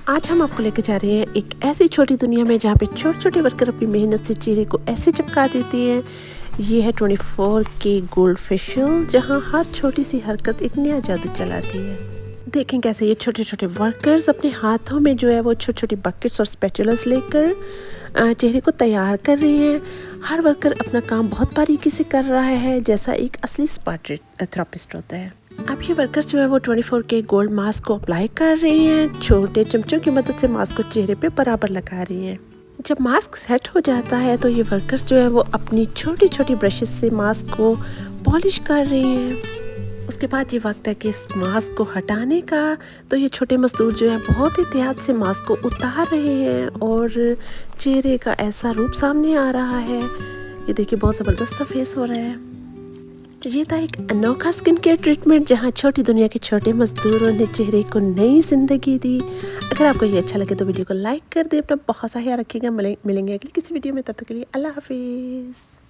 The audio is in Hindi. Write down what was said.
आज हम आपको लेकर जा रहे हैं एक ऐसी छोटी दुनिया में जहाँ पे छोटे छोटे वर्कर अपनी मेहनत से चेहरे को ऐसे चमका देती हैं। ये है 24K गोल्ड फेशियल, जहाँ हर छोटी सी हरकत एक नया जादू चलाती है। देखें कैसे ये छोटे छोटे वर्कर्स अपने हाथों में जो है वो छोटे छोटे बकेट्स और स्पैचुलस लेकर चेहरे को तैयार कर रही हैं। हर वर्कर अपना काम बहुत बारीकी से कर रहा है, जैसा एक असली स्पा थेरेपिस्ट होता है। अब ये वर्कर्स जो है वो 24K गोल्ड मास्क को अप्लाई कर रही हैं। छोटे चमचों की मदद से मास्क को चेहरे पे बराबर लगा रही हैं। जब मास्क सेट हो जाता है तो ये वर्कर्स जो है वो अपनी छोटी छोटी ब्रशेस से मास्क को पॉलिश कर रही हैं। उसके बाद ये वक्त है कि इस मास्क को हटाने का। तो ये छोटे मजदूर जो है बहुत एहतियात से मास्क को उतार रहे हैं और चेहरे का ऐसा रूप सामने आ रहा है। ये देखिए बहुत ज़बरदस्त फेस हो रहा है। ये था एक अनोखा स्किन केयर ट्रीटमेंट जहाँ छोटी दुनिया के छोटे मजदूरों ने चेहरे को नई जिंदगी दी। अगर आपको ये अच्छा लगे तो वीडियो को लाइक कर दे, अपना बहुत सा ख्याल रखिएगा। मिलेंगे अगली किसी वीडियो में, तब तक के लिए अल्लाह हाफिज़।